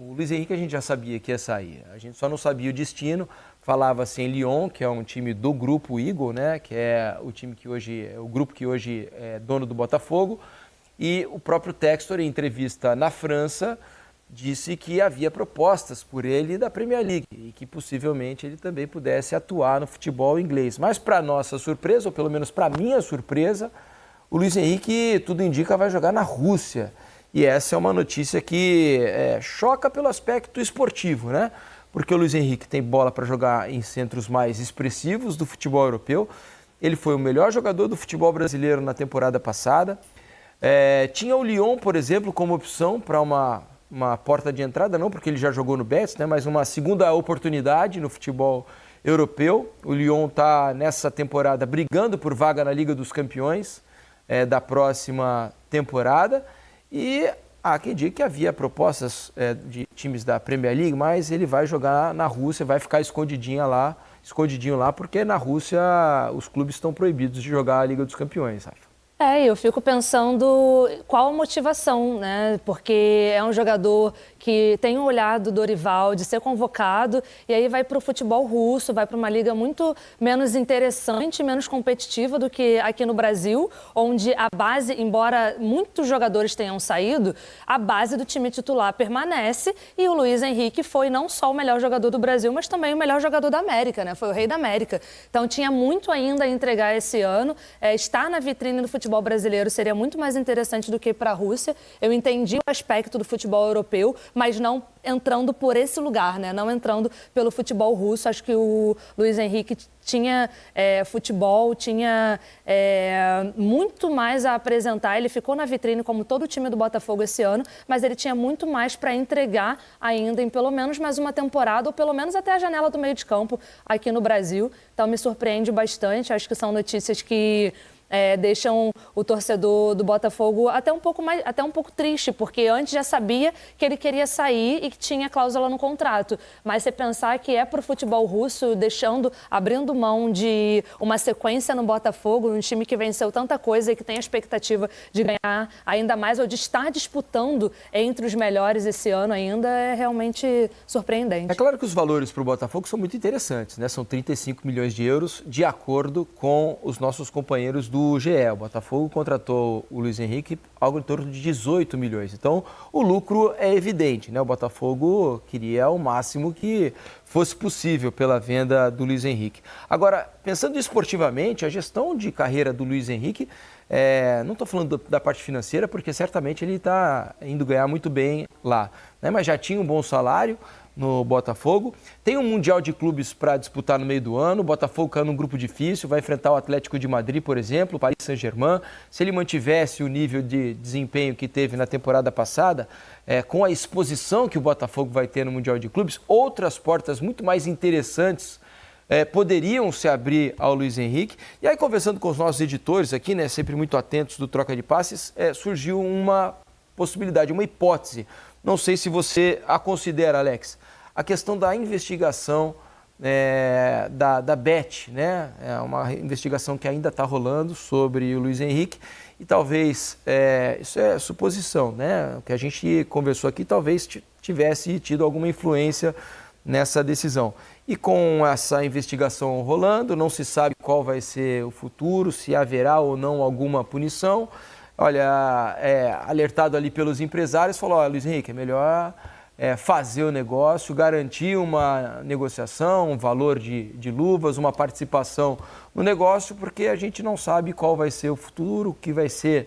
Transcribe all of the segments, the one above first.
o Luiz Henrique a gente já sabia que ia sair, a gente só não sabia o destino. Falava-se em Lyon, que é um time do grupo Eagle, né, que é o time que hoje, o grupo que hoje é dono do Botafogo, e o próprio Textor, em entrevista na França, disse que havia propostas por ele da Premier League e que possivelmente ele também pudesse atuar no futebol inglês. Mas para nossa surpresa, ou pelo menos para minha surpresa, o Luiz Henrique, tudo indica, vai jogar na Rússia. E essa é uma notícia que choca pelo aspecto esportivo, né? Porque o Luiz Henrique tem bola para jogar em centros mais expressivos do futebol europeu. Ele foi o melhor jogador do futebol brasileiro na temporada passada. Tinha o Lyon, por exemplo, como opção para uma porta de entrada, não porque ele já jogou no Betis, né? Mas uma segunda oportunidade no futebol europeu. O Lyon está nessa temporada brigando por vaga na Liga dos Campeões da próxima temporada. E há quem diga que havia propostas de times da Premier League, mas ele vai jogar na Rússia, vai ficar escondidinho lá, porque na Rússia os clubes estão proibidos de jogar a Liga dos Campeões, Rafa. Eu fico pensando qual a motivação, né? Porque é um jogador que tem um olhar do Dorival de ser convocado e aí vai para o futebol russo, vai para uma liga muito menos interessante, menos competitiva do que aqui no Brasil, onde a base, embora muitos jogadores tenham saído, a base do time titular permanece e o Luiz Henrique foi não só o melhor jogador do Brasil, mas também o melhor jogador da América, né? Foi o rei da América. Então tinha muito ainda a entregar esse ano. Estar na vitrine do futebol brasileiro seria muito mais interessante do que ir para a Rússia. Eu entendi o aspecto do futebol europeu, mas não entrando por esse lugar, né? Não entrando pelo futebol russo. Acho que o Luiz Henrique tinha futebol, tinha muito mais a apresentar. Ele ficou na vitrine como todo o time do Botafogo esse ano, mas ele tinha muito mais para entregar ainda em pelo menos mais uma temporada, ou pelo menos até a janela do meio de campo aqui no Brasil. Então me surpreende bastante. Acho que são notícias que deixam o torcedor do Botafogo até um pouco triste, porque antes já sabia que ele queria sair e que tinha cláusula no contrato. Mas você pensar que para o futebol russo, abrindo mão de uma sequência no Botafogo, um time que venceu tanta coisa e que tem a expectativa de ganhar ainda mais, ou de estar disputando entre os melhores esse ano ainda, é realmente surpreendente. É claro que os valores para o Botafogo são muito interessantes, né? São 35 milhões de euros, de acordo com os nossos companheiros do GE. O Botafogo contratou o Luiz Henrique algo em torno de 18 milhões. Então, o lucro é evidente, né? O Botafogo queria o máximo que fosse possível pela venda do Luiz Henrique. Agora, pensando esportivamente, a gestão de carreira do Luiz Henrique, não estou falando da parte financeira, porque certamente ele está indo ganhar muito bem lá, né? Mas já tinha um bom salário no Botafogo. Tem um Mundial de Clubes para disputar no meio do ano. O Botafogo caiu num grupo difícil, vai enfrentar o Atlético de Madrid, por exemplo, o Paris Saint-Germain. Se ele mantivesse o nível de desempenho que teve na temporada passada, com a exposição que o Botafogo vai ter no Mundial de Clubes, outras portas muito mais interessantes poderiam se abrir ao Luiz Henrique. E aí, conversando com os nossos editores aqui, né, sempre muito atentos do Troca de Passes, surgiu uma possibilidade, uma hipótese. Não sei se você a considera, Alex, a questão da investigação da Bet, né? É uma investigação que ainda está rolando sobre o Luiz Henrique e talvez, isso é suposição, né? O que a gente conversou aqui talvez tivesse tido alguma influência nessa decisão. E com essa investigação rolando, não se sabe qual vai ser o futuro, se haverá ou não alguma punição. Olha, alertado ali pelos empresários, falou, olha, Luiz Henrique, é melhor fazer o negócio, garantir uma negociação, um valor de luvas, uma participação no negócio, porque a gente não sabe qual vai ser o futuro, o que vai se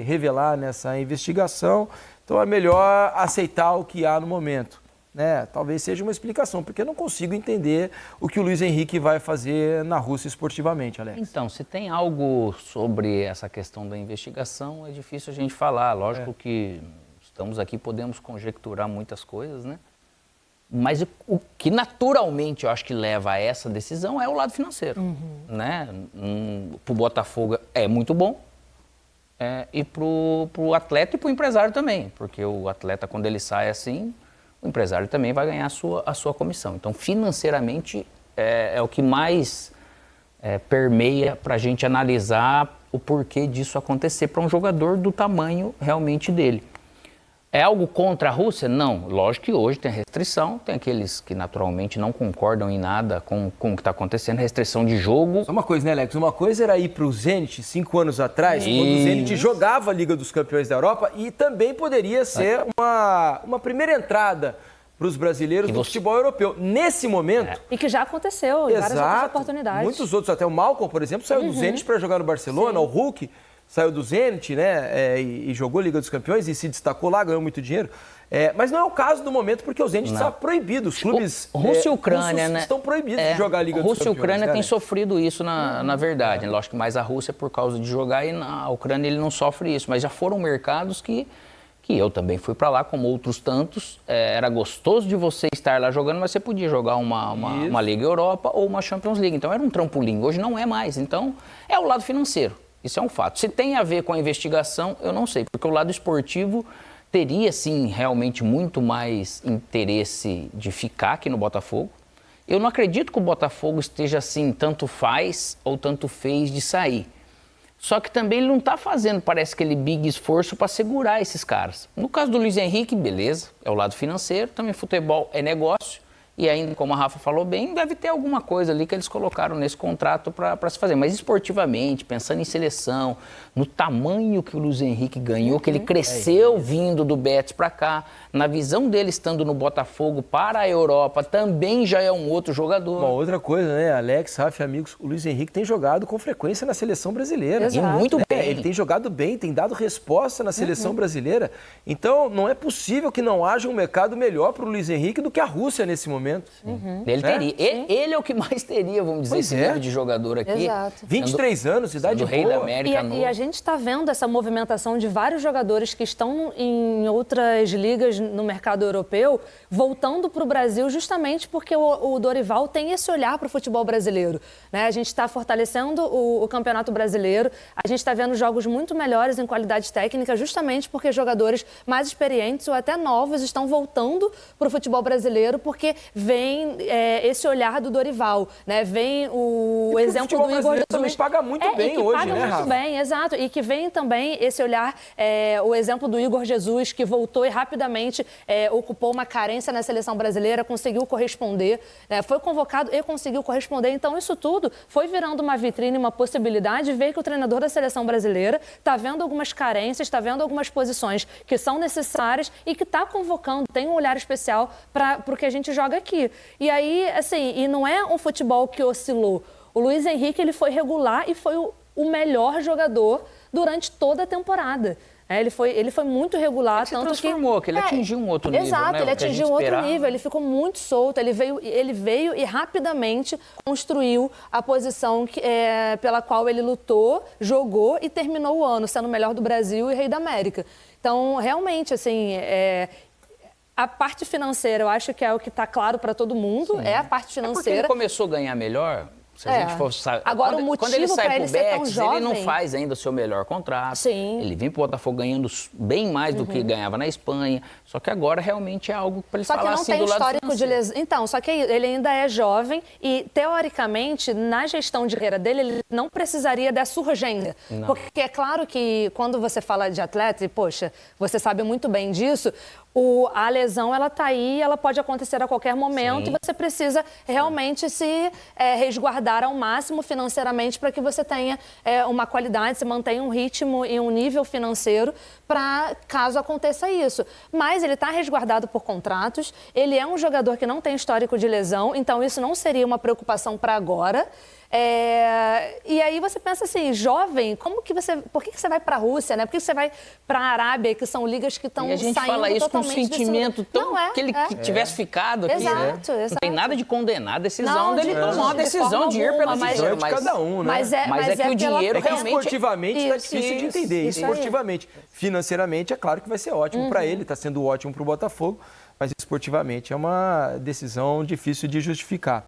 revelar nessa investigação. Então é melhor aceitar o que há no momento, né? Talvez seja uma explicação, porque eu não consigo entender o que o Luiz Henrique vai fazer na Rússia esportivamente, Alex. Então, se tem algo sobre essa questão da investigação, é difícil a gente falar. Lógico que estamos aqui, podemos conjecturar muitas coisas, né? Mas o que naturalmente eu acho que leva a essa decisão é o lado financeiro, né? Para o Botafogo é muito bom. E para o atleta e para o empresário também, porque o atleta, quando ele sai assim, o empresário também vai ganhar a sua comissão. Então, financeiramente, é o que mais permeia para a gente analisar o porquê disso acontecer para um jogador do tamanho realmente dele. É algo contra a Rússia? Não. Lógico que hoje tem restrição, tem aqueles que naturalmente não concordam em nada com o que está acontecendo, restrição de jogo. Só uma coisa, né, Alex? Uma coisa era ir para o Zenit 5 anos atrás, quando o Zenit jogava a Liga dos Campeões da Europa, e também poderia ser uma primeira entrada para os brasileiros do futebol europeu. Nesse momento... E que já aconteceu em várias outras oportunidades. Muitos outros, até o Malcom, por exemplo, saiu do Zenit para jogar no Barcelona, o Hulk saiu do Zenit, né, e jogou a Liga dos Campeões e se destacou lá, ganhou muito dinheiro. Mas não é o caso do momento, porque o Zenit está proibido. Os clubes Rússia e Ucrânia, né? estão proibidos de jogar a Liga dos Campeões. Rússia e Ucrânia têm sofrido isso, na verdade. Lógico que mais a Rússia por causa de jogar, e na Ucrânia ele não sofre isso. Mas já foram mercados que eu também fui para lá, como outros tantos. Era gostoso de você estar lá jogando, mas você podia jogar uma Liga Europa ou uma Champions League. Então era um trampolim. Hoje não é mais. Então é o lado financeiro. Isso é um fato. Se tem a ver com a investigação, eu não sei. Porque o lado esportivo teria, sim, realmente muito mais interesse de ficar aqui no Botafogo. Eu não acredito que o Botafogo esteja assim, tanto faz ou tanto fez de sair. Só que também ele não está fazendo, parece, aquele big esforço para segurar esses caras. No caso do Luiz Henrique, beleza, é o lado financeiro, também futebol é negócio. E ainda, como a Rafa falou bem, deve ter alguma coisa ali que eles colocaram nesse contrato para se fazer. Mas esportivamente, pensando em seleção, no tamanho que o Luiz Henrique ganhou, que ele cresceu vindo do Betis para cá, na visão dele estando no Botafogo para a Europa, também já é um outro jogador. Uma outra coisa, né, Alex, Rafa, amigos, o Luiz Henrique tem jogado com frequência na seleção brasileira. Exato. E muito bem. Ele tem jogado bem, tem dado resposta na seleção brasileira. Então, não é possível que não haja um mercado melhor para o Luiz Henrique do que a Rússia nesse momento. Ele teria. Ele é o que mais teria, vamos dizer, esse nível de jogador aqui. Exato. 23 anos, idade do boa. Rei da América. E a gente está vendo essa movimentação de vários jogadores que estão em outras ligas no mercado europeu, voltando para o Brasil justamente porque o Dorival tem esse olhar para o futebol brasileiro. Né? A gente está fortalecendo o Campeonato Brasileiro, a gente está vendo jogos muito melhores em qualidade técnica, justamente porque jogadores mais experientes ou até novos estão voltando para o futebol brasileiro, porque vem esse olhar do Dorival, né? Vem o exemplo do Igor Jesus. Também paga muito bem hoje, paga né, muito Rafa? bem, exato. E que vem também esse olhar, o exemplo do Igor Jesus, que voltou e rapidamente ocupou uma carência na seleção brasileira, conseguiu corresponder, né? Foi convocado e conseguiu corresponder. Então, isso tudo foi virando uma vitrine, uma possibilidade, ver que o treinador da seleção brasileira está vendo algumas carências, está vendo algumas posições que são necessárias e que está convocando, tem um olhar especial para o que a gente joga aqui. E aí, assim, e não é um futebol que oscilou. O Luiz Henrique, ele foi regular e foi o melhor jogador durante toda a temporada. Ele foi muito regular. Ele se transformou, que ele atingiu um outro nível. Exato, né? Ele atingiu um outro nível, ele ficou muito solto, ele veio e rapidamente construiu a posição pela qual ele lutou, jogou e terminou o ano, sendo o melhor do Brasil e Rei da América. Então, realmente, assim, a parte financeira, eu acho que é o que está claro para todo mundo, é a parte financeira. Porque ele começou a ganhar melhor. Se a gente for, agora, quando ele sai pro Betis, jovem, ele não faz ainda o seu melhor contrato. Sim. Ele vem pro Botafogo ganhando bem mais do que ganhava na Espanha. Só que agora realmente é algo para ele falar assim do lado financeiro. Só que não tem histórico de lesão. Então, só que ele ainda é jovem e, teoricamente, na gestão de carreira dele, ele não precisaria dessa urgência. Não. Porque é claro que quando você fala de atleta, e, poxa, você sabe muito bem disso, a lesão, ela está aí, ela pode acontecer a qualquer momento. Sim. E você precisa realmente se resguardar ao máximo financeiramente para que você tenha uma qualidade, se mantenha um ritmo e um nível financeiro para caso aconteça isso. Mas ele está resguardado por contratos, ele é um jogador que não tem histórico de lesão, então isso não seria uma preocupação para agora. E aí você pensa assim, jovem, por que você vai para a Rússia, né? Por que você vai para a Arábia, que são ligas que estão saindo totalmente... E a gente fala isso com um sentimento tão... que ele tivesse ficado aqui, exato, né? exato. Não tem nada de condenar a decisão dele tomar a decisão de ir pelo dinheiro de cada um, né? Mas é que o dinheiro realmente... Esportivamente está difícil de entender. Esportivamente, financeiramente, é claro que vai ser ótimo para ele, está sendo ótimo para o Botafogo, mas esportivamente é uma decisão difícil de justificar.